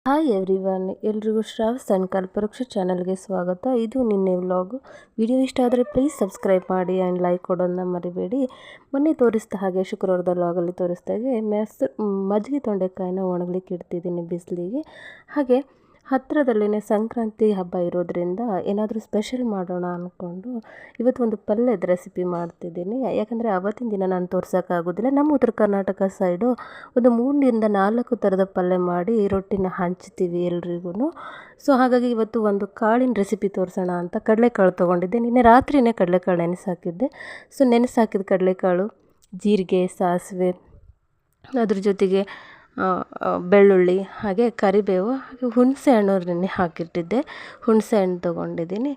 Hi everyone, ಎಲ್ರಿಗೂ ಶ್ರಾವ್ಸ್ and ಕಲ್ಪವೃಕ್ಷ ಚಾನಲ್ಗೆ ಸ್ವಾಗತ. ಇದು ನಿನ್ನೆ ವ್ಲಾಗು. ವಿಡಿಯೋ ಇಷ್ಟ ಆದರೆ ಪ್ಲೀಸ್ ಸಬ್ಸ್ಕ್ರೈಬ್ ಮಾಡಿ ಆ್ಯಂಡ್ ಲೈಕ್ ಕೊಡೋದನ್ನ ಮರಿಬೇಡಿ. ಮೊನ್ನೆ ತೋರಿಸಿದ ಹಾಗೆ ಶುಕ್ರವಾರದ ವ್ಲಾಗಲ್ಲಿ ತೋರಿಸ್ದಾಗೆ ಮಜ್ಜಿಗೆ ತೊಂಡೆಕಾಯಿನ ಒಣಗಲಿಕ್ಕೆ ಇಡ್ತಿದ್ದೀನಿ ಬಿಸಿಲಿಗೆ. ಹಾಗೆ ಹತ್ತಿರದಲ್ಲೇ ಸಂಕ್ರಾಂತಿ ಹಬ್ಬ ಇರೋದ್ರಿಂದ ಏನಾದರೂ ಸ್ಪೆಷಲ್ ಮಾಡೋಣ ಅಂದ್ಕೊಂಡು ಇವತ್ತು ಒಂದು ಪಲ್ಯದ ರೆಸಿಪಿ ಮಾಡ್ತಿದ್ದೀನಿ. ಯಾಕಂದರೆ ಆವತ್ತಿನ ದಿನ ನಾನು ತೋರ್ಸೋಕ್ಕಾಗೋದಿಲ್ಲ. ನಮ್ಮ ಉತ್ತರ ಕರ್ನಾಟಕ ಸೈಡು ಒಂದು 3-4 ಥರದ ಪಲ್ಯ ಮಾಡಿ ರೊಟ್ಟಿನ ಹಂಚ್ತೀವಿ ಎಲ್ರಿಗೂ. ಸೊ ಹಾಗಾಗಿ ಇವತ್ತು ಒಂದು ಕಾಳಿನ ರೆಸಿಪಿ ತೋರಿಸೋಣ ಅಂತ ಕಡಲೆಕಾಳು ತೊಗೊಂಡಿದ್ದೆ. ನಿನ್ನೆ ರಾತ್ರಿಯೇ ಕಡಲೆಕಾಳು ನೆನೆಸಾಕಿದ್ದೆ. ಸೊ ನೆನೆಸಾಕಿದ ಕಡಲೆಕಾಳು, ಜೀರಿಗೆ, ಸಾಸಿವೆ, ಅದ್ರ ಜೊತೆಗೆ ಬೆಳ್ಳುಳ್ಳಿ, ಹಾಗೆ ಕರಿಬೇವು, ಹಾಗೆ ಹುಣಸೆ ಹಣ್ಣು ಹಾಕಿಟ್ಟಿದ್ದೆ. ಹುಣಸೆ ಹಣ್ಣು ತೊಗೊಂಡಿದ್ದೀನಿ.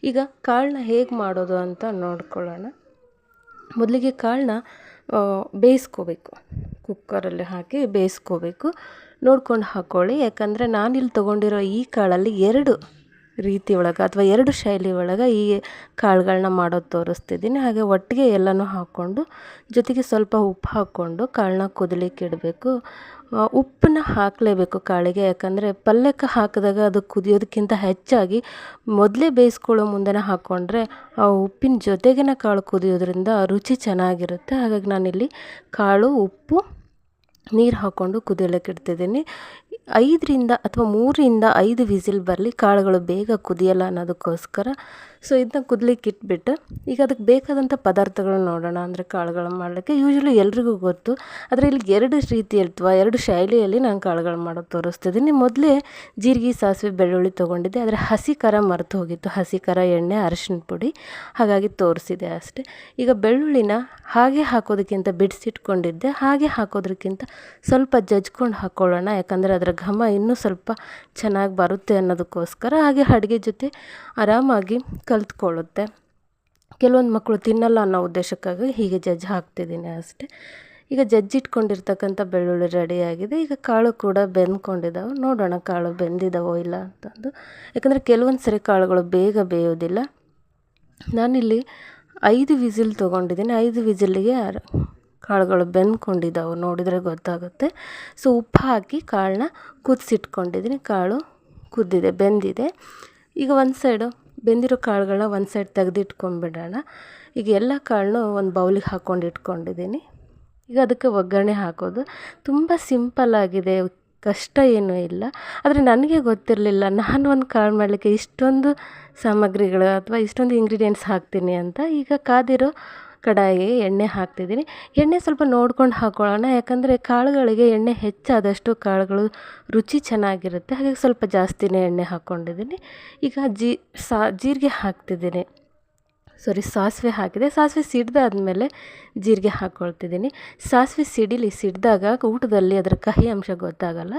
ಈಗ ಕಾಳನ್ನ ಹೇಗೆ ಮಾಡೋದು ಅಂತ ನೋಡ್ಕೊಳ್ಳೋಣ. ಮೊದಲಿಗೆ ಕಾಳನ್ನ ಬೇಯಿಸ್ಕೋಬೇಕು. ಕುಕ್ಕರಲ್ಲಿ ಹಾಕಿ ಬೇಯಿಸ್ಕೋಬೇಕು. ನೋಡ್ಕೊಂಡು ಹಾಕ್ಕೊಳ್ಳಿ. ಯಾಕಂದರೆ ನಾನಿಲ್ಲಿ ತೊಗೊಂಡಿರೋ ಈ ಕಾಳಲ್ಲಿ 2 ರೀತಿ ಒಳಗೆ ಅಥವಾ 2 ಶೈಲಿ ಒಳಗೆ ಈ ಕಾಳುಗಳನ್ನ ಮಾಡೋದು ತೋರಿಸ್ತಿದ್ದೀನಿ. ಹಾಗೆ ಒಟ್ಟಿಗೆ ಎಲ್ಲನೂ ಹಾಕ್ಕೊಂಡು ಜೊತೆಗೆ ಸ್ವಲ್ಪ ಉಪ್ಪು ಹಾಕ್ಕೊಂಡು ಕಾಳನ್ನ ಕುದಿಲಿಕ್ಕೆ ಇಡಬೇಕು. ಉಪ್ಪನ್ನ ಹಾಕಲೇಬೇಕು ಕಾಳಿಗೆ. ಯಾಕಂದರೆ ಪಲ್ಯಕ್ಕೆ ಹಾಕಿದಾಗ ಅದು ಕುದಿಯೋದಕ್ಕಿಂತ ಹೆಚ್ಚಾಗಿ ಮೊದಲೇ ಬೇಯಿಸ್ಕೊಳ್ಳೋ ಮುಂದೆನೇ ಹಾಕ್ಕೊಂಡ್ರೆ ಆ ಉಪ್ಪಿನ ಜೊತೆಗೇ ಕಾಳು ಕುದಿಯೋದ್ರಿಂದ ರುಚಿ ಚೆನ್ನಾಗಿರುತ್ತೆ. ಹಾಗಾಗಿ ನಾನಿಲ್ಲಿ ಕಾಳು, ಉಪ್ಪು, ನೀರು ಹಾಕ್ಕೊಂಡು ಕುದಿಯಲಿಕ್ಕೆ ಇಡ್ತಿದ್ದೀನಿ. 5 ಅಥವಾ 3-5 ವಿಸಿಲ್ ಬರಲಿ, ಕಾಳುಗಳು ಬೇಗ ಕುದಿಯಲ್ಲ ಅನ್ನೋದಕ್ಕೋಸ್ಕರ. ಸೊ ಇದನ್ನ ಕುದಲಿಕ್ಕೆ ಇಟ್ಬಿಟ್ಟು ಈಗ ಅದಕ್ಕೆ ಬೇಕಾದಂಥ ಪದಾರ್ಥಗಳನ್ನ ನೋಡೋಣ. ಅಂದರೆ ಕಾಳುಗಳನ್ನ ಮಾಡಲಿಕ್ಕೆ ಯೂಶ್ವಲಿ ಎಲ್ರಿಗೂ ಗೊತ್ತು, ಆದರೆ ಇಲ್ಲಿ 2 ರೀತಿ ಇರ್ತವೆ, 2 ಶೈಲಿಯಲ್ಲಿ ನಾನು ಕಾಳುಗಳು ಮಾಡೋದು ತೋರಿಸ್ತಿದ್ದೀನಿ. ಮೊದಲೇ ಜೀರಿಗೆ, ಸಾಸಿವೆ, ಬೆಳ್ಳುಳ್ಳಿ ತೊಗೊಂಡಿದ್ದೆ. ಆದರೆ ಹಸಿ ಖಾರ ಮರೆತು ಹೋಗಿತ್ತು. ಹಸಿ ಖಾರ, ಎಣ್ಣೆ, ಅರಿಶಿನ ಪುಡಿ, ಹಾಗಾಗಿ ತೋರಿಸಿದೆ ಅಷ್ಟೇ. ಈಗ ಬೆಳ್ಳುಳ್ಳಿನ ಹಾಗೆ ಹಾಕೋದಕ್ಕಿಂತ ಬಿಡಿಸಿಟ್ಕೊಂಡಿದ್ದೆ. ಹಾಗೆ ಹಾಕೋದಕ್ಕಿಂತ ಸ್ವಲ್ಪ ಜಜ್ಕೊಂಡು ಹಾಕ್ಕೊಳ್ಳೋಣ. ಯಾಕಂದರೆ ಅದರ ಘಮ ಇನ್ನೂ ಸ್ವಲ್ಪ ಚೆನ್ನಾಗಿ ಬರುತ್ತೆ ಅನ್ನೋದಕ್ಕೋಸ್ಕರ. ಹಾಗೆ ಅಡುಗೆ ಜೊತೆ ಆರಾಮಾಗಿ ಕಲಿತ್ಕೊಳ್ಳುತ್ತೆ. ಕೆಲವೊಂದು ಮಕ್ಕಳು ತಿನ್ನಲ್ಲ ಅನ್ನೋ ಉದ್ದೇಶಕ್ಕಾಗಿ ಹೀಗೆ ಜಜ್ಜಿ ಹಾಕ್ತಿದ್ದೀನಿ ಅಷ್ಟೇ. ಈಗ ಜಜ್ಜಿಟ್ಕೊಂಡಿರ್ತಕ್ಕಂಥ ಬೆಳ್ಳುಳ್ಳಿ ರೆಡಿಯಾಗಿದೆ. ಈಗ ಕಾಳು ಕೂಡ ಬೆಂದ್ಕೊಂಡಿದ್ದಾವೆ. ನೋಡೋಣ ಕಾಳು ಬೆಂದಿದ್ದಾವೋ ಇಲ್ಲ ಅಂತಂದು. ಯಾಕಂದರೆ ಕೆಲವೊಂದು ಸರಿ ಕಾಳುಗಳು ಬೇಗ ಬೇಯೋದಿಲ್ಲ. ನಾನಿಲ್ಲಿ 5 ವಿಸಿಲ್ ತೊಗೊಂಡಿದ್ದೀನಿ. 5 ವಿಸಿಲಿಗೆ ಕಾಳುಗಳು ಬೆಂದ್ಕೊಂಡಿದ್ದಾವೆ, ನೋಡಿದರೆ ಗೊತ್ತಾಗುತ್ತೆ. ಸೊ ಉಪ್ಪು ಹಾಕಿ ಕಾಳನ್ನ ಕುದಿಸಿಟ್ಕೊಂಡಿದ್ದೀನಿ. ಕಾಳು ಕುದ್ದಿದೆ, ಬೆಂದಿದೆ. ಈಗ ಒಂದು ಸೈಡು ಬೆಂದಿರೋ ಕಾಳುಗಳನ್ನ ಒಂದು ಸೈಡ್ ತೆಗೆದಿಟ್ಕೊಂಡ್ಬಿಡೋಣ. ಈಗ ಎಲ್ಲ ಕಾಳನ್ನೂ ಒಂದು ಬೌಲಿಗೆ ಹಾಕ್ಕೊಂಡು ಇಟ್ಕೊಂಡಿದ್ದೀನಿ. ಈಗ ಅದಕ್ಕೆ ಒಗ್ಗರಣೆ ಹಾಕೋದು ತುಂಬ ಸಿಂಪಲ್ಲಾಗಿದೆ, ಕಷ್ಟ ಏನೂ ಇಲ್ಲ. ಆದರೆ ನನಗೆ ಗೊತ್ತಿರಲಿಲ್ಲ ನಾನು ಒಂದು ಕಾಳು ಮಾಡಲಿಕ್ಕೆ ಇಷ್ಟೊಂದು ಸಾಮಗ್ರಿಗಳು ಅಥವಾ ಇಷ್ಟೊಂದು ಇಂಗ್ರೀಡಿಯೆಂಟ್ಸ್ ಹಾಕ್ತೀನಿ ಅಂತ. ಈಗ ಕಾದಿರೋ ಕಡಾಯಿಗೆ ಎಣ್ಣೆ ಹಾಕ್ತಿದ್ದೀನಿ. ಎಣ್ಣೆ ಸ್ವಲ್ಪ ನೋಡ್ಕೊಂಡು ಹಾಕ್ಕೊಳ್ಳೋಣ. ಯಾಕಂದರೆ ಕಾಳುಗಳಿಗೆ ಎಣ್ಣೆ ಹೆಚ್ಚಾದಷ್ಟು ಕಾಳುಗಳು ರುಚಿ ಚೆನ್ನಾಗಿರುತ್ತೆ. ಹಾಗಾಗಿ ಸ್ವಲ್ಪ ಜಾಸ್ತಿನೇ ಎಣ್ಣೆ ಹಾಕ್ಕೊಂಡಿದ್ದೀನಿ. ಈಗ ಜೀರಿಗೆ ಹಾಕ್ತಿದ್ದೀನಿ. ಸಾಸಿವೆ ಹಾಕಿದೆ. ಸಾಸಿವೆ ಸಿಡ್ದಾದ್ಮೇಲೆ ಜೀರಿಗೆ ಹಾಕ್ಕೊಳ್ತಿದ್ದೀನಿ. ಸಾಸಿವೆ ಸಿಡಿದಾಗ ಊಟದಲ್ಲಿ ಅದರ ಕಹಿ ಅಂಶ ಗೊತ್ತಾಗಲ್ಲ.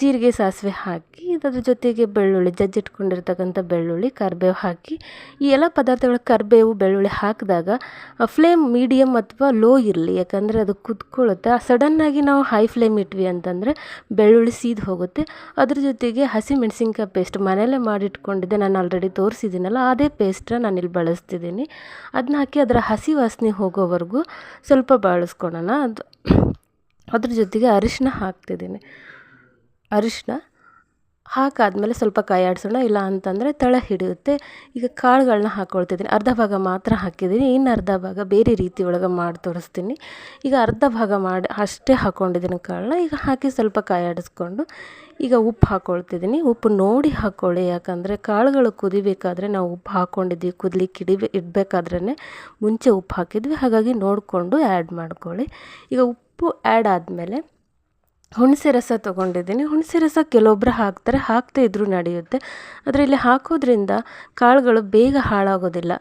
ಜೀರಿಗೆ, ಸಾಸಿವೆ ಹಾಕಿ ಅದ್ರ ಜೊತೆಗೆ ಬೆಳ್ಳುಳ್ಳಿ, ಜಜ್ಜಿಟ್ಕೊಂಡಿರ್ತಕ್ಕಂಥ ಬೆಳ್ಳುಳ್ಳಿ, ಕರಿಬೇವು ಹಾಕಿ ಈ ಎಲ್ಲ ಪದಾರ್ಥಗಳ ಕರಿಬೇವು, ಬೆಳ್ಳುಳ್ಳಿ ಹಾಕಿದಾಗ ಫ್ಲೇಮ್ ಮೀಡಿಯಮ್ ಅಥವಾ ಲೋ ಇರಲಿ. ಯಾಕಂದರೆ ಅದು ಕುದ್ಕೊಳ್ಳುತ್ತೆ. ಸಡನ್ನಾಗಿ ನಾವು ಹೈ ಫ್ಲೇಮ್ ಇಟ್ವಿ ಅಂತಂದರೆ ಬೆಳ್ಳುಳ್ಳಿ ಸೀದು ಹೋಗುತ್ತೆ. ಅದ್ರ ಜೊತೆಗೆ ಹಸಿ ಮೆಣಸಿನ್ಕಾಯಿ ಪೇಸ್ಟ್ ಮನೆಯಲ್ಲೇ ಮಾಡಿಟ್ಕೊಂಡಿದ್ದೆ, ನಾನು ಆಲ್ರೆಡಿ ತೋರಿಸಿದ್ದೀನಲ್ಲ, ಅದೇ ಪೇಸ್ಟನ್ನ ನಾನಿಲ್ಲಿ ಬಳಸ್ತಿದ್ದೀನಿ. ಅದನ್ನ ಹಾಕಿ ಅದರ ಹಸಿ ವಾಸನೆ ಹೋಗೋವರೆಗೂ ಸ್ವಲ್ಪ ಬಳಸ್ಕೊಳ್ಳೋಣ. ಅದ್ರ ಜೊತೆಗೆ ಅರಿಶಿನ ಹಾಕ್ತಿದ್ದೀನಿ. ಅರಿಶಿನ ಹಾಕಾದ್ಮೇಲೆ ಸ್ವಲ್ಪ ಕಾಯಾಡಿಸೋಣ, ಇಲ್ಲ ಅಂತಂದರೆ ತಳ ಹಿಡಿಯುತ್ತೆ. ಈಗ ಕಾಳುಗಳನ್ನ ಹಾಕ್ಕೊಳ್ತಿದ್ದೀನಿ. ಅರ್ಧ ಭಾಗ ಮಾತ್ರ ಹಾಕಿದ್ದೀನಿ, ಇನ್ನು ಅರ್ಧ ಭಾಗ ಬೇರೆ ರೀತಿ ಒಳಗೆ ಮಾಡಿ ತೋರಿಸ್ತೀನಿ. ಈಗ ಅರ್ಧ ಭಾಗ ಮಾಡಿ ಅಷ್ಟೇ ಹಾಕ್ಕೊಂಡಿದ್ದೀನಿ ಕಾಳನ್ನ. ಈಗ ಹಾಕಿ ಸ್ವಲ್ಪ ಕಾಯಾಡಿಸ್ಕೊಂಡು ಈಗ ಉಪ್ಪು ಹಾಕ್ಕೊಳ್ತಿದ್ದೀನಿ. ಉಪ್ಪು ನೋಡಿ ಹಾಕ್ಕೊಳ್ಳಿ. ಯಾಕಂದರೆ ಕಾಳುಗಳು ಕುದಿಬೇಕಾದ್ರೆ ನಾವು ಉಪ್ಪು ಹಾಕ್ಕೊಂಡಿದ್ವಿ, ಕುದಲಿಕ್ಕೆ ಇಡಬೇಕಾದ್ರೇ ಮುಂಚೆ ಉಪ್ಪು ಹಾಕಿದ್ವಿ. ಹಾಗಾಗಿ ನೋಡಿಕೊಂಡು ಆ್ಯಡ್ ಮಾಡ್ಕೊಳ್ಳಿ. ಈಗ ಉಪ್ಪು ಆ್ಯಡ್ ಆದಮೇಲೆ ಹುಣಸೆ ರಸ ತೊಗೊಂಡಿದ್ದೀನಿ. ಹುಣಸೆ ರಸ ಕೆಲವೊಬ್ಬರು ಹಾಕ್ತಾರೆ, ಹಾಕದೇ ಇದ್ರೂ ನಡೆಯುತ್ತೆ. ಆದರೆ ಇಲ್ಲಿ ಹಾಕೋದ್ರಿಂದ ಕಾಳುಗಳು ಬೇಗ ಹಾಳಾಗೋದಿಲ್ಲ,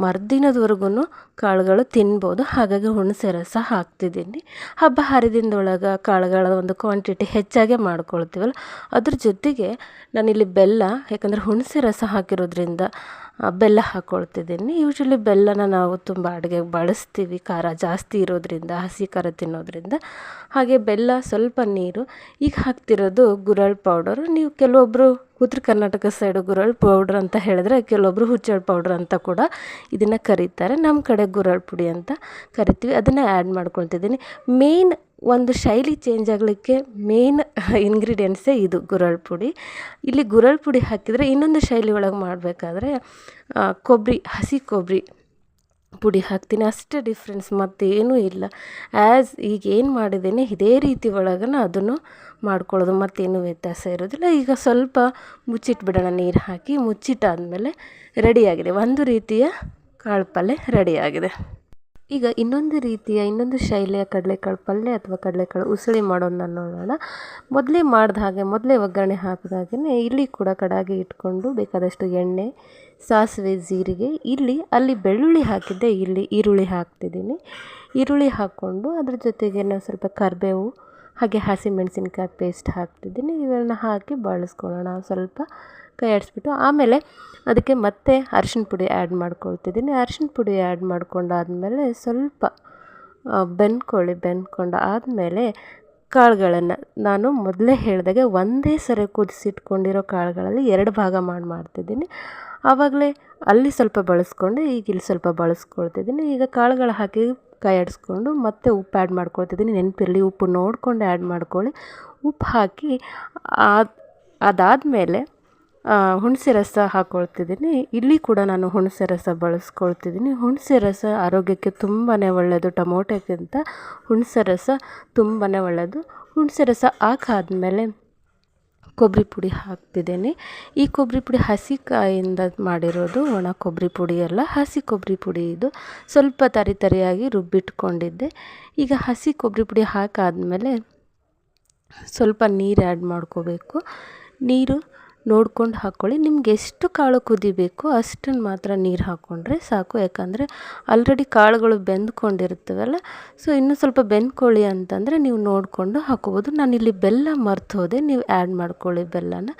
ಮರುದಿನದವರೆಗೂ ಕಾಳುಗಳು ತಿನ್ಬೋದು. ಹಾಗಾಗಿ ಹುಣಸೆ ರಸ ಹಾಕ್ತಿದ್ದೀನಿ. ಹಬ್ಬ ಹರಿದಿನದೊಳಗೆ ಕಾಳುಗಳ ಒಂದು ಕ್ವಾಂಟಿಟಿ ಹೆಚ್ಚಾಗೆ ಮಾಡ್ಕೊಳ್ತೀವಲ್ಲ, ಅದ್ರ ಜೊತೆಗೆ ನಾನಿಲ್ಲಿ ಬೆಲ್ಲ, ಯಾಕಂದರೆ ಹುಣಸೆ ರಸ ಹಾಕಿರೋದ್ರಿಂದ ಬೆಲ್ಲ ಹಾಕ್ಕೊಳ್ತಿದ್ದೀನಿ. ಯೂಶ್ವಲಿ ಬೆಲ್ಲನ ನಾವು ತುಂಬ ಅಡುಗೆಗೆ ಬಳಸ್ತೀವಿ, ಖಾರ ಜಾಸ್ತಿ ಇರೋದ್ರಿಂದ, ಹಸಿ ಖಾರ ತಿನ್ನೋದ್ರಿಂದ. ಹಾಗೆ ಬೆಲ್ಲ, ಸ್ವಲ್ಪ ನೀರು. ಈಗ ಹಾಕ್ತಿರೋದು ಗುರಳ್ ಪೌಡರು. ನೀವು ಕೆಲವೊಬ್ಬರು ಉತ್ತರ ಕರ್ನಾಟಕ ಸೈಡು ಗುರಳ್ ಪೌಡ್ರ್ ಅಂತ ಹೇಳಿದ್ರೆ, ಕೆಲವೊಬ್ಬರು ಹುಚ್ಚೆಳ್ ಪೌಡ್ರ್ ಅಂತ ಕೂಡ ಇದನ್ನು ಕರೀತಾರೆ. ನಮ್ಮ ಕಡೆ ಗುರಳ್ ಪುಡಿ ಅಂತ ಕರಿತೀವಿ. ಅದನ್ನು ಆ್ಯಡ್ ಮಾಡ್ಕೊಳ್ತಿದ್ದೀನಿ. ಮೇನ್ ಒಂದು ಶೈಲಿ ಚೇಂಜ್ ಆಗಲಿಕ್ಕೆ ಮೇನ್ ಇಂಗ್ರೀಡಿಯೆಂಟ್ಸೇ ಇದು ಗುರಳ್ ಪುಡಿ. ಇಲ್ಲಿ ಗುರಳ್ ಪುಡಿ ಹಾಕಿದರೆ ಇನ್ನೊಂದು ಶೈಲಿ ಒಳಗೆ ಮಾಡಬೇಕಾದ್ರೆ ಹಸಿ ಕೊಬ್ಬರಿ ಪುಡಿ ಹಾಕ್ತೀನಿ, ಅಷ್ಟೇ ಡಿಫ್ರೆನ್ಸ್, ಮತ್ತೇನೂ ಇಲ್ಲ. ಈಗ ಏನು ಮಾಡಿದ್ದೀನಿ ಇದೇ ರೀತಿ ಒಳಗನ ಅದನ್ನು ಮಾಡ್ಕೊಳ್ಳೋದು, ಮತ್ತೇನು ವ್ಯತ್ಯಾಸ ಇರೋದಿಲ್ಲ. ಈಗ ಸ್ವಲ್ಪ ಮುಚ್ಚಿಟ್ಬಿಡೋಣ, ನೀರು ಹಾಕಿ ಮುಚ್ಚಿಟ್ಟಾದಮೇಲೆ ರೆಡಿಯಾಗಿದೆ, ಒಂದು ರೀತಿಯ ಕಾಳು ಪಲ್ಯ ರೆಡಿಯಾಗಿದೆ. ಈಗ ಇನ್ನೊಂದು ಶೈಲಿಯ ಕಡಲೆಕಾಳು ಪಲ್ಯ ಅಥವಾ ಕಡಲೆಕಾಳು ಉಸಳಿ ಮಾಡೋದನ್ನ ನೋಡೋಣ. ಮೊದಲೇ ಒಗ್ಗರಣೆ ಹಾಕಿದಾಗೇ ಇಲ್ಲಿ ಕೂಡ ಕಡಾಗಿ ಇಟ್ಕೊಂಡು ಬೇಕಾದಷ್ಟು ಎಣ್ಣೆ, ಸಾಸಿವೆ, ಜೀರಿಗೆ, ಅಲ್ಲಿ ಬೆಳ್ಳುಳ್ಳಿ ಹಾಕಿದ್ದೆ, ಇಲ್ಲಿ ಈರುಳ್ಳಿ ಹಾಕ್ತಿದ್ದೀನಿ. ಈರುಳ್ಳಿ ಹಾಕ್ಕೊಂಡು ಅದ್ರ ಜೊತೆಗೆ ಸ್ವಲ್ಪ ಕರಿಬೇವು ಹಾಗೆ ಹಸಿಮೆಣಸಿನ್ಕಾಯಿ ಪೇಸ್ಟ್ ಹಾಕ್ತಿದ್ದೀನಿ. ಇವೆಲ್ಲ ಹಾಕಿ ಬಳಸ್ಕೊಳ್ಳೋಣ, ಸ್ವಲ್ಪ ಕೈ ಆಡಿಸ್ಬಿಟ್ಟು ಆಮೇಲೆ ಅದಕ್ಕೆ ಮತ್ತೆ ಅರಿಶಿನ ಪುಡಿ ಆ್ಯಡ್ ಮಾಡ್ಕೊಳ್ತಿದ್ದೀನಿ. ಅರಿಶಿನ ಪುಡಿ ಆ್ಯಡ್ ಮಾಡ್ಕೊಂಡಾದ್ಮೇಲೆ ಸ್ವಲ್ಪ ಬೆಂದ್ಕೊಂಡು ಆದಮೇಲೆ ಕಾಳುಗಳನ್ನು ನಾನು ಮೊದಲೇ ಹೇಳಿದಾಗೆ ಒಂದೇ ಸರಿ ಕುದಿಸಿಟ್ಕೊಂಡಿರೋ ಕಾಳುಗಳಲ್ಲಿ 2 ಭಾಗ ಮಾಡ್ತಿದ್ದೀನಿ. ಆವಾಗಲೇ ಅಲ್ಲಿ ಸ್ವಲ್ಪ ಬಳಸ್ಕೊಂಡು ಈಗ ಇಲ್ಲಿ ಸ್ವಲ್ಪ ಬಳಸ್ಕೊಳ್ತಿದ್ದೀನಿ. ಈಗ ಕಾಳುಗಳು ಹಾಕಿ ಕೈ ಆಡಿಸ್ಕೊಂಡು ಮತ್ತೆ ಉಪ್ಪು ಆ್ಯಡ್ ಮಾಡ್ಕೊಳ್ತಿದ್ದೀನಿ. ನೆನಪಿರಲಿ, ಉಪ್ಪು ನೋಡಿಕೊಂಡು ಆ್ಯಡ್ ಮಾಡ್ಕೊಳ್ಳಿ. ಉಪ್ಪು ಹಾಕಿ ಅದಾದಮೇಲೆ ಹುಣಸೆ ರಸ ಹಾಕ್ಕೊಳ್ತಿದ್ದೀನಿ. ಇಲ್ಲಿ ಕೂಡ ನಾನು ಹುಣಸೆ ರಸ ಬಳಸ್ಕೊಳ್ತಿದ್ದೀನಿ. ಹುಣಸೆ ರಸ ಆರೋಗ್ಯಕ್ಕೆ ತುಂಬಾ ಒಳ್ಳೆಯದು, ಟೊಮೊಟೊಕ್ಕಿಂತ ಹುಣಸೆ ರಸ ತುಂಬಾ ಒಳ್ಳೆಯದು. ಹುಣಸೆ ರಸ ಹಾಕಾದ್ಮೇಲೆ ಕೊಬ್ಬರಿ ಪುಡಿ ಹಾಕ್ತಿದ್ದೀನಿ. ಈ ಕೊಬ್ಬರಿ ಪುಡಿ ಹಸಿ ಕಾಯಿಂದ ಮಾಡಿರೋದು, ಒಣ ಕೊಬ್ಬರಿ ಪುಡಿ ಅಲ್ಲ, ಹಸಿ ಕೊಬ್ಬರಿ ಪುಡಿ ಇದು. ಸ್ವಲ್ಪ ತರಿಯಾಗಿ ರುಬ್ಬಿಟ್ಕೊಂಡಿದ್ದೆ. ಈಗ ಹಸಿ ಕೊಬ್ಬರಿ ಪುಡಿ ಹಾಕಾದ್ಮೇಲೆ ಸ್ವಲ್ಪ ನೀರು ಆ್ಯಡ್ ಮಾಡ್ಕೋಬೇಕು. ನೀರು ನೋಡ್ಕೊಂಡು ಹಾಕ್ಕೊಳ್ಳಿ, ನಿಮ್ಗೆ ಎಷ್ಟು ಕಾಳು ಕುದಿಬೇಕು ಅಷ್ಟನ್ನು ಮಾತ್ರ ನೀರು ಹಾಕ್ಕೊಂಡ್ರೆ ಸಾಕು. ಯಾಕಂದರೆ ಆಲ್ರೆಡಿ ಕಾಳುಗಳು ಬೆಂದ್ಕೊಂಡಿರ್ತವಲ್ಲ, ಸೊ ಇನ್ನೂ ಸ್ವಲ್ಪ ಬೆಂದ್ಕೊಳ್ಳಿ ಅಂತಂದರೆ ನೀವು ನೋಡಿಕೊಂಡು ಹಾಕ್ಕೋಬೋದು. ನಾನಿಲ್ಲಿ ಬೆಲ್ಲ ಮರ್ತು ಹೋದೆ, ನೀವು ಆ್ಯಡ್ ಮಾಡ್ಕೊಳ್ಳಿ ಬೆಲ್ಲನ.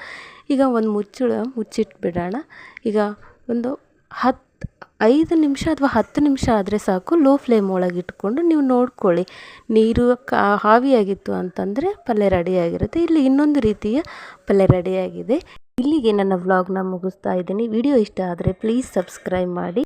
ಈಗ ಒಂದು ಮುಚ್ಚಿಟ್ಬಿಡೋಣ. ಈಗ ಒಂದು 5 ನಿಮಿಷ ಅಥವಾ 10 ನಿಮಿಷ ಆದರೆ ಸಾಕು. ಲೋ ಫ್ಲೇಮ್ ಒಳಗೆ ಇಟ್ಕೊಂಡು ನೀವು ನೋಡ್ಕೊಳ್ಳಿ. ನೀರು ಆವಿಯಾಗಿತ್ತು ಅಂತಂದರೆ ಪಲ್ಯ ರೆಡಿಯಾಗಿರುತ್ತೆ. ಇಲ್ಲಿ ಇನ್ನೊಂದು ರೀತಿಯ ಪಲ್ಯ ರೆಡಿಯಾಗಿದೆ. ಇಲ್ಲಿಗೆ ನನ್ನ ವ್ಲಾಗ್ನ ಮುಗಿಸ್ತಾ ಇದ್ದೀನಿ. ವಿಡಿಯೋ ಇಷ್ಟ ಆದರೆ ಪ್ಲೀಸ್ ಸಬ್ಸ್ಕ್ರೈಬ್ ಮಾಡಿ.